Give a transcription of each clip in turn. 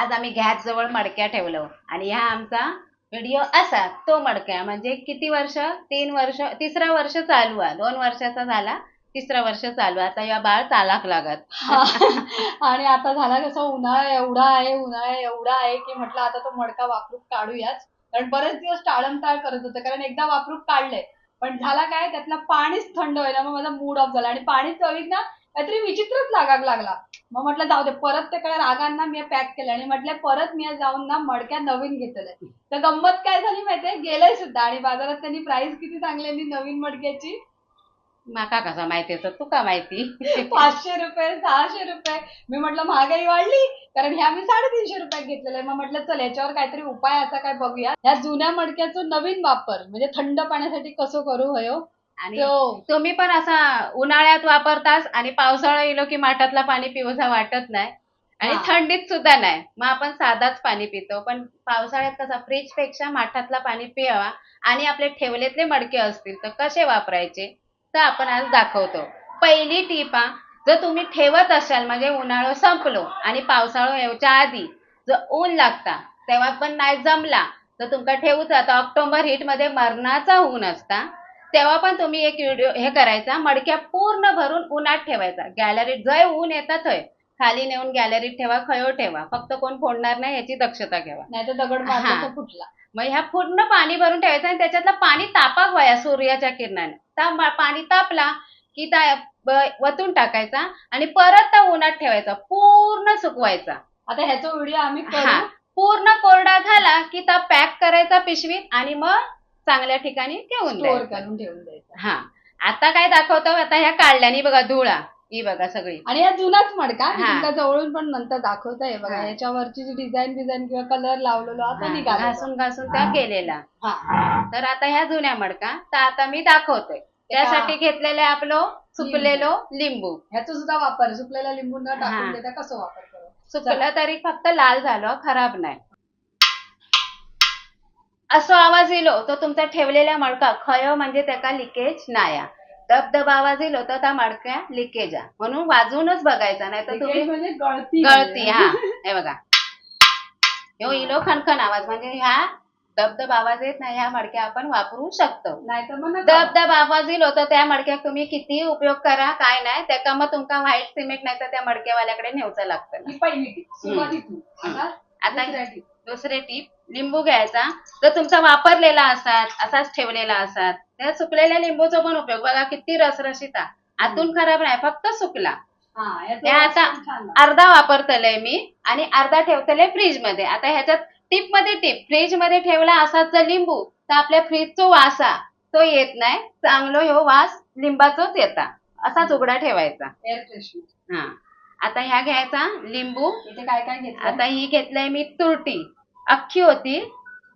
आज आम्ही गॅस जवळ मडक्या ठेवलो आणि हा आमचा व्हिडिओ असा तो मडक्या म्हणजे किती वर्ष 3 वर्ष 3रं वर्ष चालू आहे 2 वर्षाचा झाला 3रं वर्ष चालू आता या बाळ चालाक लागत आणि आता झाला कसं उन्हाळा एवढा आहे की म्हटलं आता तो मडका वापरून काढूयाच कारण बरेच दिवस टाळमटाळ करत होते कारण एकदा वापरून काढलंय पण झाला काय त्यातलं पाणीच थंड व्हायला मग माझा मूड ऑफ झाला आणि पाणी चवीत ना काहीतरी विचित्रच लागायला लागला मग म्हटलं जाऊ दे परत ते काय रागांना मी पॅक केलं आणि म्हटलं परत मी जाऊन ना मडक्या नवीन घेतलंय तर गंमत काय झाली माहितीये गेलंय सुद्धा आणि बाजारात त्यांनी प्राइस किती सांगलेली नवीन मडक्याची माका कसा माहिती तर तुका माहिती 500 रुपये 600 रुपये मी म्हटलं महागाई वाढली कारण ह्या मी 350 रुपयात घेतलेलं आहे मग म्हटलं चल याच्यावर काहीतरी उपाय असा काय बघूया ह्या जुन्या मडक्याचं नवीन वापर म्हणजे थंड पाण्यासाठी कसं करू होयो आणि तुम्ही पण असा उन्हाळ्यात वापरतास आणि पावसाळा येलो की माठातला पाणी पिवसा वाटत नाही आणि थंडीत सुद्धा नाही मग आपण साधाच पाणी पितो पण पावसाळ्यात कसा फ्रीज पेक्षा माठातला पाणी पिवा आणि आपले ठेवलेतले मडके असतील तर कसे वापरायचे तर आपण आज दाखवतो पहिली टीप जर तुम्ही ठेवत असाल म्हणजे उन्हाळा संपलो आणि पावसाळा येऊच्या आधी जर ऊन लागता तेव्हा पण नाही जमला तर तुमका ठेवूचा आता ऑक्टोबर हीट मध्ये मरणाचा ऊन असता तेव्हा पण तुम्ही एक व्हिडिओ हे करायचा मडक्या पूर्ण भरून उन्हात ठेवायचा गॅलरीत जय ऊन येतात होय खाली नेऊन गॅलरीत ठेवा खयो ठेवा फक्त कोण फोडणार नाही याची दक्षता घ्यावा नाही तर दगड मारला फुटला मग ह्या पूर्ण पाणी भरून ठेवायचं आणि त्याच्यातलं पाणी तापाक वया सूर्याच्या किरणाने त्या पाणी तापला की वतून टाकायचा आणि परत त्या उन्हात ठेवायचा पूर्ण सुकवायचा आता ह्याचा व्हिडिओ आम्ही पूर्ण कोरडा झाला की त्या पॅक करायचा पिशवीत आणि मग चांगल्या ठिकाणी ठेवून द्यायचा हा आता काय दाखवतो आता ह्या काढल्यानी बघा धुळा ही बघा सगळी आणि या जुनाच मडका तुमका जवळून पण नंतर दाखवतोय बघा याच्यावरची जी डिझाईन किंवा कलर लावलेलो आता घासून त्या केलेला तर आता ह्या जुन्या मडका तर आता मी दाखवतोय त्यासाठी घेतलेले आपलं सुकलेलो लिंबू ह्याचा सुद्धा वापर सुकलेल्या लिंबू न टाकून देता कसं वापर करू सुकलं तरी फक्त लाल झालं खराब नाही असं आवाज येलो तर तुमचा ठेवलेला मडका खय म्हणजे त्याका लिकेज नाया दबदब आवाज येलो तर त्या मडक्या लिकेज म्हणून वाजूनच बघायचा नाही तर तुम्ही गळती हे बघा ह्यो इलो खणखण आवाज म्हणजे ह्या दबदब आवाज येत नाही ह्या मडक्या आपण वापरू शकतो नाहीतर मग दबदब आवाज येलो तर त्या मडक्यात तुम्ही किती उपयोग करा काय नाही त्याका मग तुमका व्हाईट सिमेंट नाही तर त्या मडक्यावाल्याकडे नेऊचं लागतं आता दुसरे टीप लिंबू घ्यायचा जर तुमचा वापरलेला असाच ठेवलेला असात त्या सुकलेल्या लिंबूचा पण उपयोग बघा किती रसरशीत आतून खराब नाही फक्त सुकला आता अर्धा वापरतले मी आणि अर्धा ठेवतले फ्रीज मध्ये आता ह्याच्यात टीप फ्रीज मध्ये ठेवला असाच जर लिंबू तर आपल्या फ्रीजचा वास तो येत नाही चांगलो ह्यो वास लिंबाचाच येता असाच उघडा ठेवायचा एअर फ्रेशनर आता ह्या घ्यायचा लिंबू इथे काय काय घेतलं आता ही घेतलंय मी तुरटी अख्खी होती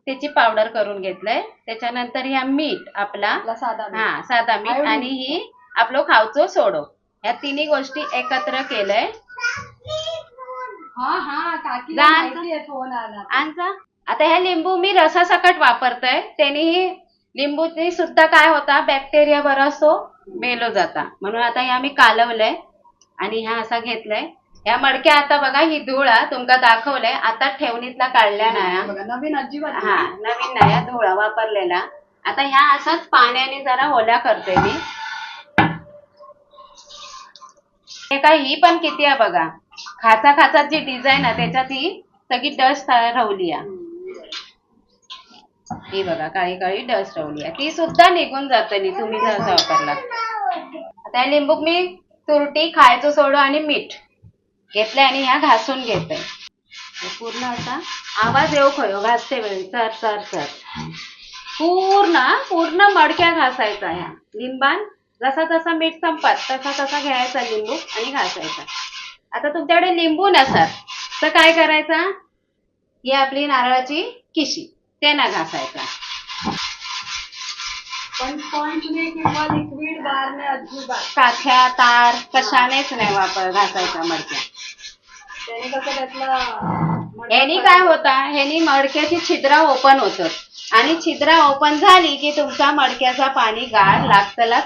त्याची पावडर करून घेतलंय त्याच्यानंतर ह्या मीठ आपला साधा मीठ आणि ही आपलं खावचो सोडो ह्या तिन्ही गोष्टी एकत्र केलंय आता ह्या लिंबू मी रसासकट वापरतोय त्यांनी लिंबूनी सुद्धा काय होता बॅक्टेरिया बराच तो मेलो जाता म्हणून आता ह्या मी कालवलंय आणि ह्या असा घेतलाय ह्या मडक्या आता बघा ही धुळा तुमका दाखवलंय आता ठेवणीतला काढल्या नाही नवीन अजिबात नवीन नाही धुळा वापरलेला आता ह्या असंच पाण्याने जरा ओल्या करते मी हे काय ही पण किती आहे बघा खाचा जी डिझाईन आहे त्याच्यात ही सगळी डस्ट राहली ही बघा काळी डस्ट राहली ती सुद्धा निघून जाते तुम्ही जर असा वापरला आता लिंबू मी तुरटी खायचं सोडो आणि मीठ घेतलंय आणि ह्या घासून घेतोय पूर्ण असा आवाज येऊ खयो घासते वेळी चर चर चर पूर्ण मडक्या घासायचा ह्या लिंबान जसा तसा मीठ संपत तसा घ्यायचा लिंबू आणि घासायचा आता तुमच्याकडे लिंबू नसत तर काय करायचा ही आपली नारळाची किशी त्यांना घासायचा पण स्पॉन्जने किंवा लिक्विड बारने अजिबात काथ्या तार कशानेच नाही वापर घासायचा मडक्या त्याने कसं त्यातलं ह्यानी काय होता ह्यानी मडक्याची छिद्रा ओपन होतात आणि छिद्रा ओपन झाली की तुमच्या मडक्याचा पाणी गाळ लागतला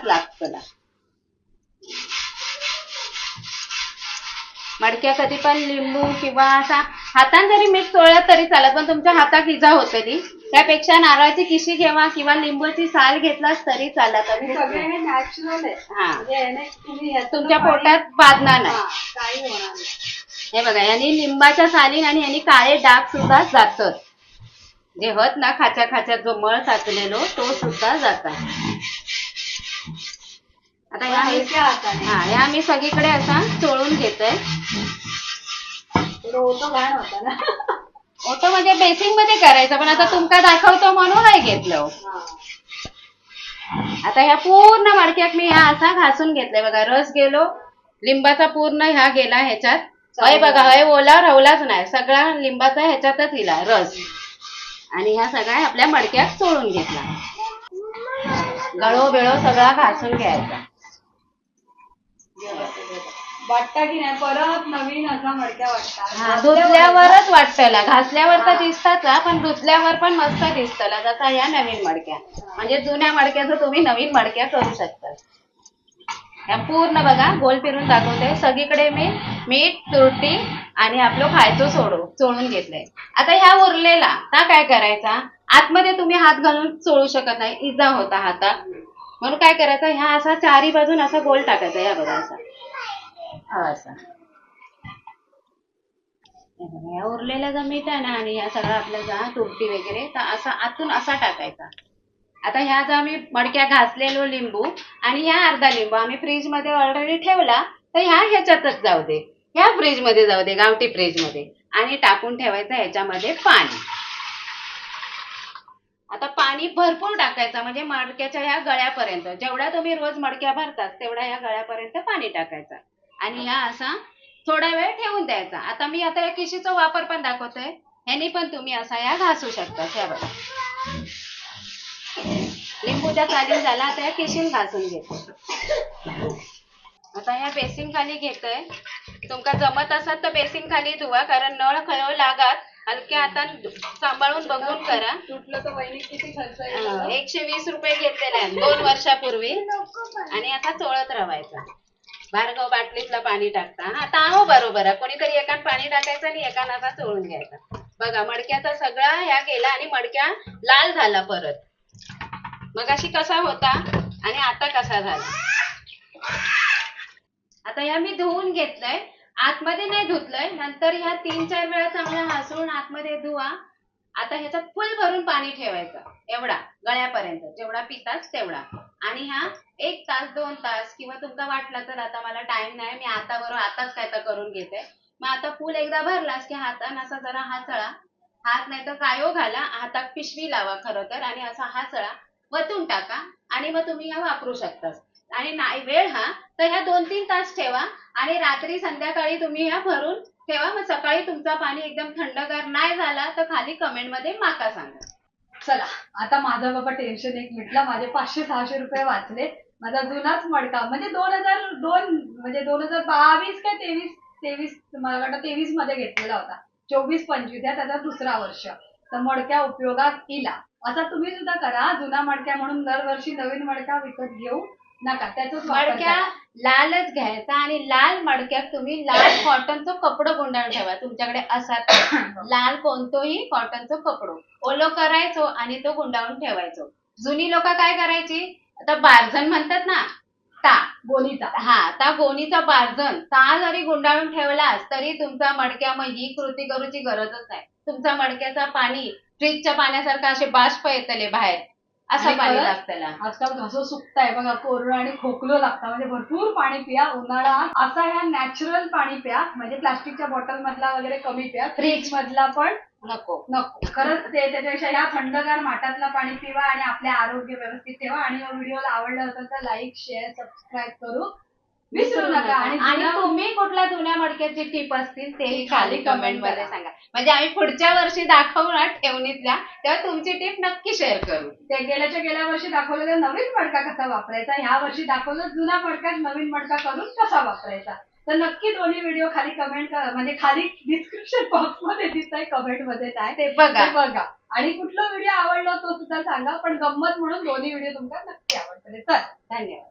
मडक्या कधी पण लिंबू किंवा असा हाताने जरी मीठ चोळलं तरी चालत, पण तुमच्या हातात इजा होतली. त्यापेक्षा नारळाची किशी घ्यावा किंवा लिंबूची साल घेतलास तरी चालत. सगळे हे नॅचरल आहे. हा, म्हणजे याने तुम्ही तुमच्या पोटात बाधणार नाही. काही होणार नाही. हे बघा, यांनी लिंबाच्या सालीन आणि यांनी काळे डाग सुद्धा जातात. जे होत ना खाच्या खाच्यात जो मळ साचलेलो तो सुद्धा जातात. आता ह्या ह्या मी सगळीकडे असा चोळून घेतोय. ओटो घाण होता ना. ओटो म्हणजे बेसिंग मध्ये करायचं, पण आता तुमका दाखवतो म्हणून नाही घेतलं. आता ह्या पूर्ण मडक्यात मी ह्या असा घासून घेतलाय बघा. रस गेलो लिंबाचा पूर्ण ह्या गेला ह्याच्यात. हय बघा, हय ओला रावलाच नाही, सगळा लिंबाचा ह्याच्यातच हिला रस. आणि ह्या सगळ्या आपल्या मडक्यात चोळून घेतला. गळो बिळो सगळा घासून घ्यायचा. वाटतं की नाही परत नवीन असा मडक्या वाटतात. हा, धुतल्यावरच वाटतला, घासल्यावर तर दिसताच, पण धुतल्यावर पण मस्त दिसतला. जसा या नवीन मडक्या, म्हणजे जुन्या मडक्याचं तुम्ही नवीन मडक्या करू शकता. या पूर्ण बघा गोल फिरून दाखवते. सगळीकडे मी मीठ, तुरटी आणि आपलं खायचं चोळून घेतलंय. आता ह्या उरलेला हा काय करायचा, आतमध्ये तुम्ही हात घालून चोळू शकत नाही, इजा होता हातात. म्हणून काय करायचं, ह्या असा चारी बाजून असा गोल टाकायचा. या बघा असा असा या उरलेला जो मीठ आहे ना आणि या सगळं आपल्या जा तुरटी वगैरे तर असा आतून असा टाकायचा. आता ह्या जो आम्ही मडक्या घासलेलो लिंबू आणि ह्या अर्धा लिंबू आम्ही फ्रीज मध्ये ऑलरेडी ठेवला, तर ह्याच्यातच जाऊ दे, ह्या फ्रीज मध्ये जाऊ दे, गावठी फ्रीज मध्ये. आणि टाकून ठेवायचं ह्याच्यामध्ये पाणी. आता पाणी भरपूर टाकायचं, म्हणजे मडक्याच्या ह्या गळ्यापर्यंत. जेवढ्या तुम्ही रोज मडक्या भरतात तेवढ्या ह्या गळ्यापर्यंत पाणी टाकायचं आणि ह्या असा थोडा वेळ ठेवून द्यायचा. आता मी आता या किशीचा वापर पण दाखवतोय. ह्यानी पण तुम्ही असा या घासू शकता. ह्या बघा, लिंबूच्या साली झाला, आता या किशीन घासून घेतो. आता ह्या बेसिंग खाली घेतोय. तुमका जमत असत तर बेसिंग खाली धुवा, कारण नळ खयो लागत. हलक्या हाताने सांभाळून बघून करा. तुटलं तर वहिनी किती खर्च आहे. 120 रुपये घेतलेले 2 वर्षापूर्वी. आणि आता चोळत राहायचा. भार्गव बाटलीतलं पाणी टाकता. आता हो बरोबर आहे, कोणीतरी एकान पाणी टाकायचं आणि एकान असा चोळून घ्यायचा. बघा मडक्याचा सगळा ह्या गेला आणि मडक्या लाल झाला परत. मगाशी कसा होता आणि आता कसा झाला. आता ह्या मी धुवून घेतलंय, आतमध्ये नाही धुतलंय. नंतर ह्या 3-4 वेळा चांगला हासरून आतमध्ये धुवा. आता ह्याच्यात फुल भरून पाणी ठेवायचं, एवढा गळ्यापर्यंत, जेवढा पिताच तेवढा. आणि ह्या 1 तास 2 तास किंवा तुमचा वाटला तर, आता मला टाइम नाही, मी आताच काय तर करून घेते. मग आता फुल एकदा भरलास की हाताने असा जरा हाचळा, हात नाही तर कायो घाला, हातात पिशवी लावा खरं तर, आणि असा हाचळा वतून टाका आणि मग तुम्ही ह्या वापरू शकता. आणि नाही वेळ हा तर ह्या 2-3 तास ठेवा आणि रात्री संध्याकाळी तुम्ही ह्या भरून ठेवा. मग सकाळी तुमचा पाणी एकदम थंडगार नाही झाला तर खाली कमेंट मध्ये माका सांगा. चला आता माझं बाबा टेन्शन एक मिटलं. माझे 500-600 रुपये वाचले. माझा जुनाच मडका म्हणजे 2002 म्हणजे 2022 काय 23 मला वाटतं 23 मध्ये घेतलेला होता. 24-25 या त्याचा दुसरा वर्ष. तर मडक्या उपयोगात येईल. असं तुम्ही सुद्धा करा. जुना मडक्या म्हणून दरवर्षी नवीन मडका विकत घेऊ नका. त्याच मडक्या लालच घ्यायचा आणि लाल मडक्यात तुम्ही लाल कॉटनचं कपडं गुंडाळून ठेवा. तुमच्याकडे असा लाल कोणतोही कॉटनचं कपडं ओलो करायचो आणि तो गुंडाळून ठेवायचो. जुनी लोक काय करायची, आता बारजण म्हणतात ना, गोणीचा, ता गोणीचा बारजण ता जरी गुंडाळून ठेवलास तरी तुमचा मडक्या मग ही कृती करूची गरजच नाही. तुमचा मडक्याचा पाणी फ्रीजच्या पाण्यासारखं असे बाष्प येतले बाहेर, असं पाणी लागतं. आजकाल घसं सुकताय बघा, कोरडं आणि खोकलो लागतं. म्हणजे भरपूर पाणी पिया. उन्हाळा असा ह्या नॅचरल पाणी प्या, म्हणजे प्लास्टिकच्या बॉटल मधला वगैरे कमी प्या. फ्रीज मधला पण नको. खरंच ते त्याच्यापेक्षा ह्या थंडगार माठातला पाणी पिवा आणि आपले आरोग्य व्यवस्थित ठेवा. आणि व्हिडिओला आवडला असेल तर लाईक, शेअर, सबस्क्राईब करू विसरू नका. आणि तुम्ही कुठल्या जुन्या मडक्याची टिप असतील तेही खाली कमेंट मध्ये सांगा, म्हणजे आम्ही पुढच्या वर्षी दाखवू ना ठेवणीतल्या, तेव्हा तुमची टिप नक्की शेअर करू. ते गेल्या वर्षी दाखवलेला नवीन मडका कसा वापरायचा, ह्या वर्षी दाखवलं जुना मडका नवीन मडका करून कसा वापरायचा. तर नक्की दोन्ही व्हिडिओ खाली कमेंट करा, म्हणजे खाली डिस्क्रिप्शन बॉक्स मध्ये दिसतंय, कमेंट मध्ये आहे ते बघा. आणि कुठला व्हिडिओ आवडला तो सुद्धा सांगा. पण गंमत म्हणून दोन्ही व्हिडिओ तुमका नक्की आवडतील. तर धन्यवाद.